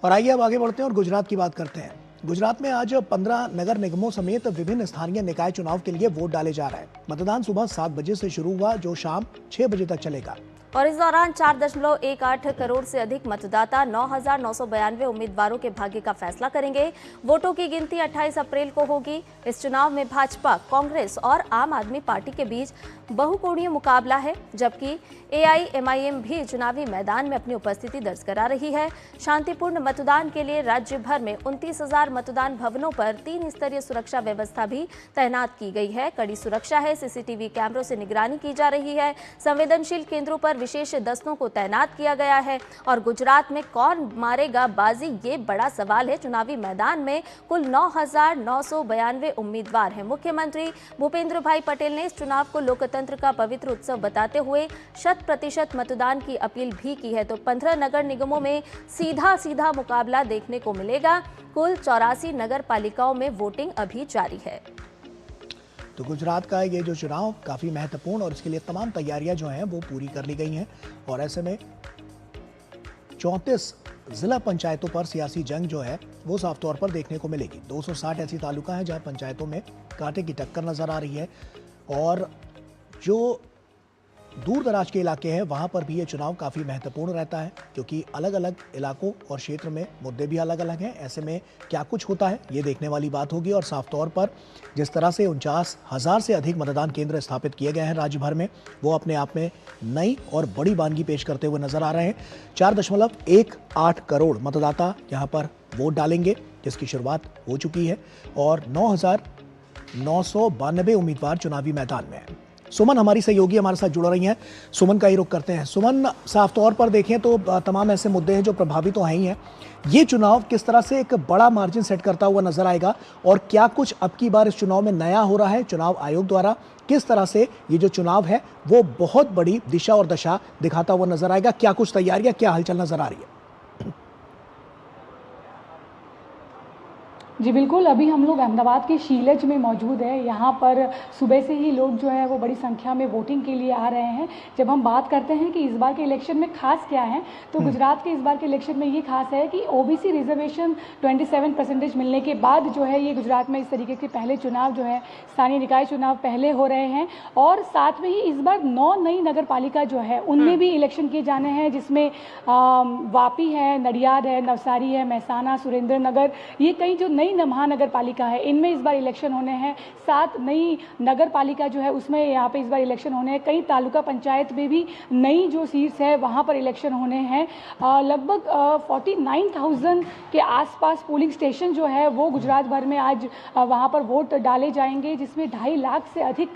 और आइए अब आगे बढ़ते हैं और गुजरात की बात करते हैं। गुजरात में आज 15 नगर निगमों समेत विभिन्न स्थानीय निकाय चुनाव के लिए वोट डाले जा रहे हैं। मतदान सुबह 7 बजे से शुरू हुआ, जो शाम 6 बजे तक चलेगा। और इस दौरान 4.18 करोड़ से अधिक मतदाता 9,992 उम्मीदवारों के भाग्य का फैसला करेंगे। वोटों की गिनती 28 अप्रैल को होगी। इस चुनाव में भाजपा, कांग्रेस और आम आदमी पार्टी के बीच बहुकोणीय मुकाबला है, जबकि AIMIM भी चुनावी मैदान में अपनी उपस्थिति दर्ज करा रही है। शांतिपूर्ण मतदान के लिए राज्य भर में 29,000 मतदान भवनों पर 3 स्तरीय सुरक्षा व्यवस्था भी तैनात की गई है। कड़ी सुरक्षा है, CCTV कैमरों से निगरानी की जा रही है। संवेदनशील केंद्रों पर विशेष दस्तों को तैनात किया गया है। और गुजरात में कौन मारेगा बाजी, ये बड़ा सवाल है। चुनावी मैदान में कुल 9,992 उम्मीदवार हैं। मुख्यमंत्री भूपेंद्र भाई पटेल ने इस चुनाव को लोकतंत्र का पवित्र उत्सव बताते हुए 100% मतदान की अपील भी की है। तो 15 नगर निगमों में सीधा मुकाबला देखने को मिलेगा। कुल 84 नगर पालिकाओं में वोटिंग अभी जारी है। तो गुजरात का ये जो चुनाव काफ़ी महत्वपूर्ण और इसके लिए तमाम तैयारियां जो हैं वो पूरी कर ली गई हैं। और ऐसे में 34 जिला पंचायतों पर सियासी जंग जो है वो साफ तौर पर देखने को मिलेगी। 260 ऐसी तालुका हैं जहां पंचायतों में कांटे की टक्कर नजर आ रही है। और जो दूर दराज के इलाके हैं वहां पर भी ये चुनाव काफ़ी महत्वपूर्ण रहता है, क्योंकि अलग अलग इलाकों और क्षेत्र में मुद्दे भी अलग अलग हैं। ऐसे में क्या कुछ होता है ये देखने वाली बात होगी। और साफ तौर पर जिस तरह से 49,000 से अधिक मतदान केंद्र स्थापित किए गए हैं राज्य भर में, वो अपने आप में नई और बड़ी वानगी पेश करते हुए नजर आ रहे हैं। 4.18 करोड़ मतदाता यहाँ पर वोट डालेंगे, जिसकी शुरुआत हो चुकी है। और 9,992 उम्मीदवार चुनावी मैदान में हैं। सुमन हमारी सहयोगी हमारे साथ जुड़ रही हैं। सुमन का ही रुख करते हैं। सुमन, साफ तौर पर देखें तो तमाम ऐसे मुद्दे हैं जो प्रभावित तो हैं ही हैं। ये चुनाव किस तरह से एक बड़ा मार्जिन सेट करता हुआ नजर आएगा और क्या कुछ अब की बार इस चुनाव में नया हो रहा है चुनाव आयोग द्वारा? किस तरह से ये जो चुनाव है वो बहुत बड़ी दिशा और दशा दिखाता हुआ नजर आएगा? क्या कुछ तैयारियां, क्या हलचल नजर आ रही है? जी बिल्कुल, अभी हम लोग अहमदाबाद के शीलज में मौजूद है। यहाँ पर सुबह से ही लोग जो है वो बड़ी संख्या में वोटिंग के लिए आ रहे हैं। जब हम बात करते हैं कि इस बार के इलेक्शन में खास क्या है, तो गुजरात के इस बार के इलेक्शन में ये खास है कि OBC रिजर्वेशन 27% मिलने के बाद जो है ये गुजरात में इस तरीके के पहले चुनाव जो है स्थानीय निकाय चुनाव पहले हो रहे हैं। और साथ में ही इस बार 9 नई नगर पालिका जो है उनमें भी इलेक्शन किए जाने हैं, जिसमें वापी है, नडियाद है, नवसारी है, महसाना, सुरेंद्र नगर, ये कई जो नई महानगर पालिका है इनमें इस बार इलेक्शन होने हैं। 7 नई नगर पालिका जो है उसमें यहाँ पे इस बार इलेक्शन होने हैं। कई तालुका पंचायत में भी नई जो सीट्स है वहाँ पर इलेक्शन होने हैं। लगभग 49,000 के आसपास पोलिंग स्टेशन जो है वो गुजरात भर में आज वहाँ पर वोट डाले जाएंगे, जिसमें 2.5 लाख से अधिक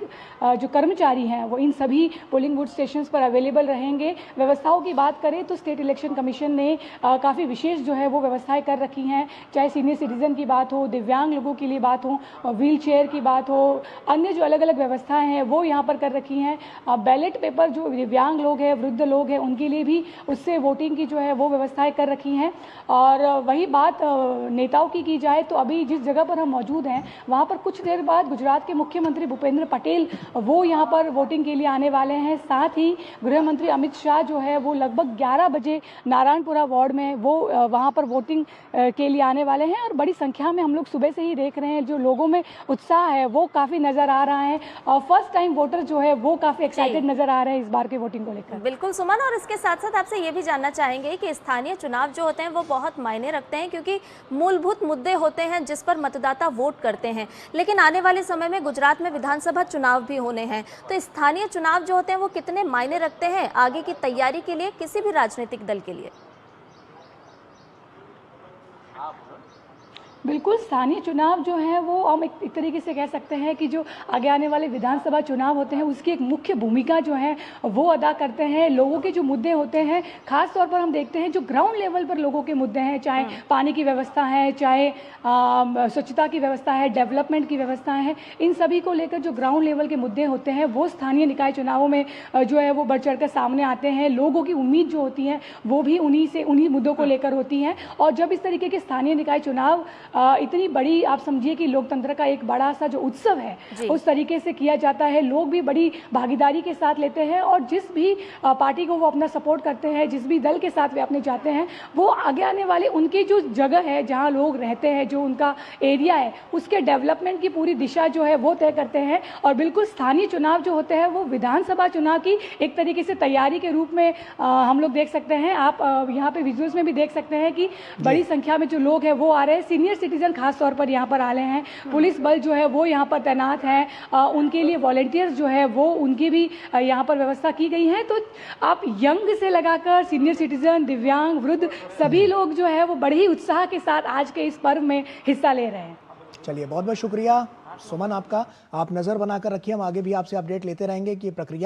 जो कर्मचारी हैं वो इन सभी पोलिंग बूथ स्टेशन पर अवेलेबल रहेंगे। व्यवस्थाओं की बात करें तो स्टेट इलेक्शन कमीशन ने काफ़ी विशेष जो है वो व्यवस्थाएं कर रखी हैं, चाहे सीनियर सिटीजन की बात हो, दिव्यांग लोगों के लिए बात हो, व्हील चेयर की बात हो, अन्य जो अलग अलग व्यवस्थाएं हैं वो यहाँ पर कर रखी हैं। बैलेट पेपर जो दिव्यांग लोग हैं, वृद्ध लोग हैं, उनके लिए भी उससे वोटिंग की जो है वो व्यवस्थाएं कर रखी हैं। और वही बात नेताओं की जाए तो अभी जिस जगह पर हम मौजूद हैं वहाँ पर कुछ देर बाद गुजरात के मुख्यमंत्री भूपेंद्र पटेल वो यहाँ पर वोटिंग के लिए आने वाले हैं। साथ ही गृह मंत्री अमित शाह जो है वो लगभग 11 बजे नारायणपुरा वार्ड में वो वहाँ पर वोटिंग के लिए आने वाले हैं। और बड़ी संख्या में हम लोग सुबह से ही देख रहे हैं, जो लोगों में उत्साह है वो काफी नजर आ रहा है। और फर्स्ट टाइम वोटर जो है वो काफी एक्साइटेड नजर आ रहे हैं इस बार के वोटिंग को लेकर। बिल्कुल सुमन, और इसके साथ साथ आपसे ये भी जानना चाहेंगे कि स्थानीय चुनाव जो होते हैं वो बहुत मायने रखते हैं, क्योंकि मूलभूत मुद्दे होते हैं जिस पर मतदाता वोट करते हैं। लेकिन आने वाले समय में गुजरात में विधानसभा चुनाव भी होने हैं, तो स्थानीय चुनाव जो होते हैं वो कितने मायने रखते हैं आगे की तैयारी के लिए किसी भी राजनीतिक दल के लिए? बिल्कुल, स्थानीय चुनाव जो है वो हम एक तरीके से कह सकते हैं कि जो आगे आने वाले विधानसभा चुनाव होते हैं उसकी एक मुख्य भूमिका जो है वो अदा करते हैं। लोगों के जो मुद्दे होते हैं, खास तौर पर हम देखते हैं जो ग्राउंड लेवल पर लोगों के मुद्दे हैं, चाहे पानी की व्यवस्था है, चाहे स्वच्छता की व्यवस्था है, डेवलपमेंट की व्यवस्था है, इन सभी को लेकर जो ग्राउंड लेवल के मुद्दे होते हैं वो स्थानीय निकाय चुनावों में जो है वो बढ़ चढ़ कर सामने आते हैं। लोगों की उम्मीद जो होती है वो भी उन्हीं मुद्दों को लेकर होती हैं। और जब इस तरीके के स्थानीय निकाय चुनाव इतनी बड़ी आप समझिए कि लोकतंत्र का एक बड़ा सा जो उत्सव है उस तरीके से किया जाता है। लोग भी बड़ी भागीदारी के साथ लेते हैं और जिस भी पार्टी को वो अपना सपोर्ट करते हैं, जिस भी दल के साथ वे अपने जाते हैं, वो आगे आने वाले उनकी जो जगह है जहाँ लोग रहते हैं, जो उनका एरिया है, उसके डेवलपमेंट की पूरी दिशा जो है वो तय करते हैं। और बिल्कुल स्थानीय चुनाव जो होते हैं वो विधानसभा चुनाव की एक तरीके से तैयारी के रूप में हम लोग देख सकते हैं। आप यहाँ पे विजुअल्स में भी देख सकते हैं कि बड़ी संख्या में जो लोग हैं वो आ रहे हैं। सीनियर सिटीजन खास तौर पर यहाँ पर आ रहे हैं। पुलिस बल जो है वो यहाँ पर तैनात है, उनके लिए वॉलंटियर्स जो है वो उनकी भी यहाँ पर व्यवस्था की गई है। तो आप यंग से लगाकर सीनियर सिटीजन, दिव्यांग, वृद्ध सभी लोग जो है वो बड़े ही उत्साह के साथ आज के इस पर्व में हिस्सा ले रहे हैं। चलिए, बहुत बहुत शुक्रिया सुमन आपका। आप नज़र बनाकर रखिए, हम आगे भी आपसे अपडेट लेते रहेंगे कि प्रक्रिया